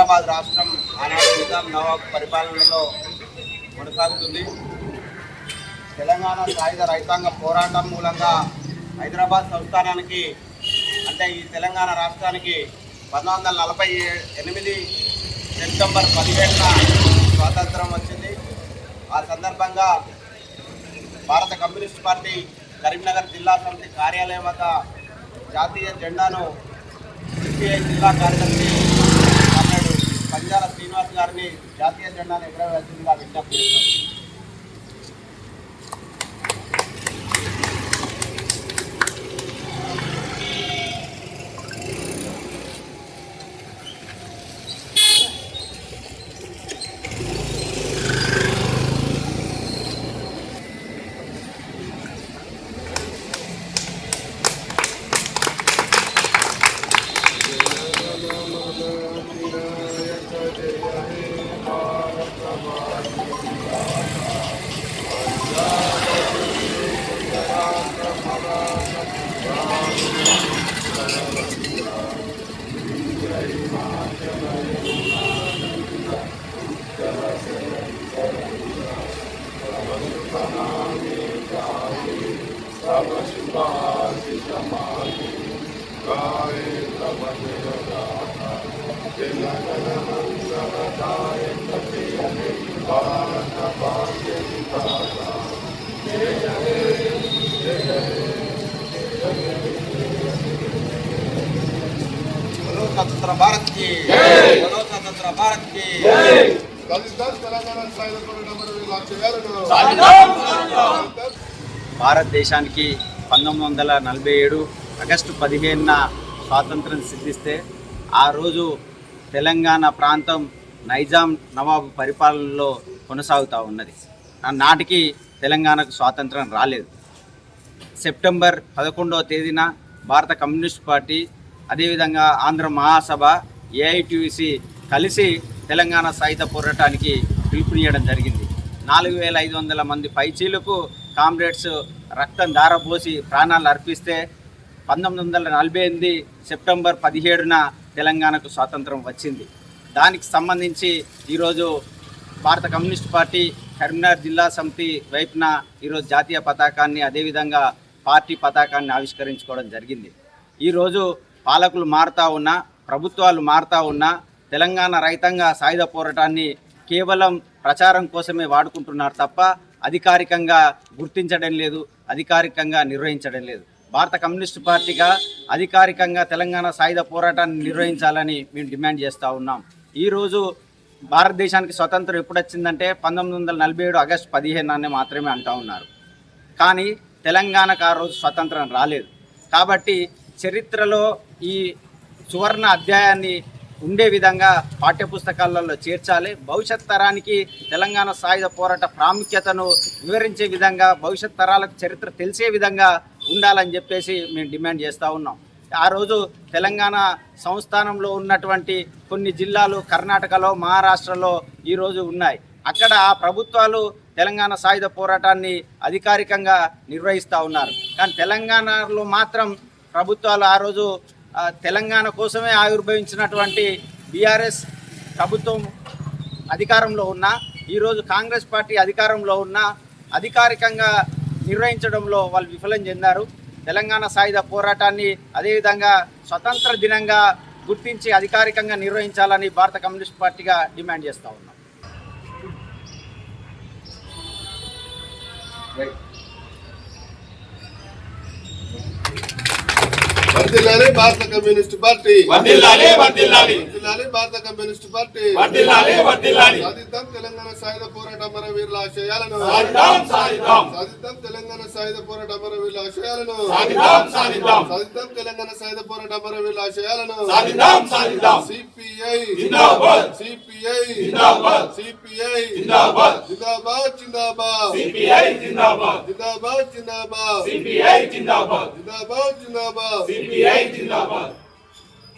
హైదరాబాద్ రాష్ట్రం ఆనాడు నిజాం నవాబ్ పరిపాలనలో కొనసాగుతుంది. తెలంగాణ సాయుధ రైతాంగ పోరాటం మూలంగా హైదరాబాద్ సంస్థానానికి అంటే ఈ తెలంగాణ రాష్ట్రానికి 1948 సెప్టెంబర్ 17న స్వాతంత్రం వచ్చింది. ఆ సందర్భంగా భారత కమ్యూనిస్ట్ పార్టీ కరీంనగర్ జిల్లా సమితి కార్యాలయం వద్ద జాతీయ జెండాను సిపిఐ జిల్లా కార్యదర్శి అన్నాడు పంజాల శ్రీనివాస్ గారిని జాతీయ జెండాను ఎగరవేయాల్సిందిగా విజ్ఞప్తి చేశారు. स्वतंत्र भारत की स्वतंत्र भारत की భారతదేశానికి 1947 ఆగస్టు 15న స్వాతంత్రం సిద్ధిస్తే ఆ రోజు తెలంగాణ ప్రాంతం నైజాం నవాబు పరిపాలనలో కొనసాగుతూ ఉన్నది. నాటికి తెలంగాణకు స్వాతంత్రం రాలేదు. సెప్టెంబర్ 11వ తేదీన భారత కమ్యూనిస్ట్ పార్టీ అదేవిధంగా ఆంధ్ర మహాసభ ఏఐటీయూసీ కలిసి తెలంగాణ సాయుధ పోరాటానికి పిలుపునియడం జరిగింది. 4500 మంది పైచీలకు కామ్రేడ్స్ రక్తం ధారపోసి ప్రాణాలు అర్పిస్తే 1948 సెప్టెంబర్ 17న తెలంగాణకు స్వాతంత్రం వచ్చింది. దానికి సంబంధించి ఈరోజు భారత కమ్యూనిస్ట్ పార్టీ కరీంనగర్ జిల్లా సమితి వైపున ఈరోజు జాతీయ పతాకాన్ని అదేవిధంగా పార్టీ పతాకాన్ని ఆవిష్కరించుకోవడం జరిగింది. ఈరోజు పాలకులు మారుతూ ఉన్నా, ప్రభుత్వాలు మారుతూ ఉన్నా తెలంగాణ రైతాంగ సాయుధ పోరాటాన్ని కేవలం ప్రచారం కోసమే వాడుకుంటున్నారు తప్ప అధికారికంగా గుర్తించడం లేదు, అధికారికంగా నిర్వహించడం లేదు. భారత కమ్యూనిస్ట్ పార్టీగా అధికారికంగా తెలంగాణ సాయుధ పోరాటాన్ని నిర్వహించాలని మేము డిమాండ్ చేస్తూ ఉన్నాం. ఈరోజు భారతదేశానికి స్వతంత్రం ఎప్పుడు వచ్చిందంటే 1947 ఆగస్టు 15 మాత్రమే అంటూ ఉన్నారు. కానీ తెలంగాణకు ఆ రోజు స్వతంత్రం రాలేదు. కాబట్టి చరిత్రలో ఈ సువర్ణ అధ్యాయాన్ని ఉండే విధంగా పాఠ్యపుస్తకాలలో చేర్చాలి. భవిష్యత్ తరానికి తెలంగాణ సాయుధ పోరాట ప్రాముఖ్యతను వివరించే విధంగా, భవిష్యత్ తరాలకు చరిత్ర తెలిసే విధంగా ఉండాలని చెప్పేసి మేము డిమాండ్ చేస్తూ ఉన్నాం. ఆ రోజు తెలంగాణ సంస్థానంలో ఉన్నటువంటి కొన్ని జిల్లాలు కర్ణాటకలో, మహారాష్ట్రలో ఈరోజు ఉన్నాయి. అక్కడ ఆ ప్రభుత్వాలు తెలంగాణ సాయుధ పోరాటాన్ని అధికారికంగా నిర్వహిస్తూ ఉన్నారు. కానీ తెలంగాణలో మాత్రం ప్రభుత్వాలు ఆ రోజు తెలంగాణ కోసమే ఆవిర్భవించినటువంటి బీఆర్ఎస్ ప్రభుత్వం అధికారంలో ఉన్న, ఈరోజు కాంగ్రెస్ పార్టీ అధికారంలో ఉన్న అధికారికంగా నిర్వహించడంలో వాళ్ళు విఫలం చెందారు. తెలంగాణ సాయుధ పోరాటాన్ని అదేవిధంగా స్వతంత్ర దినంగా గుర్తించి అధికారికంగా నిర్వహించాలని భారత కమ్యూనిస్ట్ పార్టీగా డిమాండ్ చేస్తూ ఉన్నాం. వర్ధిల్లాలి భారత కమ్యూనిస్ట్ పార్టీ, వర్ధిల్లాలి వర్ధిల్లాలి వర్ధిల్లాలి భారత కమ్యూనిస్ట్ పార్టీ, వర్ధిల్లాలి వర్ధిల్లాలి సాధిద్దాం తెలంగాణ సాయుధ పోరాట అమరవీరుల ఆశయాలను, సాధిద్దాం సాధిద్దాం సాధిద్దాం తెలంగాణ సాయుధ పోరాట అమరవీరుల ఆశయాలను, సాధిద్దాం సాధిద్దాం సాధిద్దాం తెలంగాణ సాయుధ పోరాట అమరవీరుల ఆశయాలను, సాధిద్దాం సాధిద్దాం. సిపిఐ జిందాబాద్, సిపిఐ జిందాబాద్, సిపిఐ జిందాబాద్, జిందాబాద్ జిందాబాద్, సిపిఐ జిందాబాద్, జిందాబాద్ జిందాబాద్, సిపిఐ జిందాబాద్, జిందాబాద్ జిందాబాద్, సిపిఐ జిందాబాద్.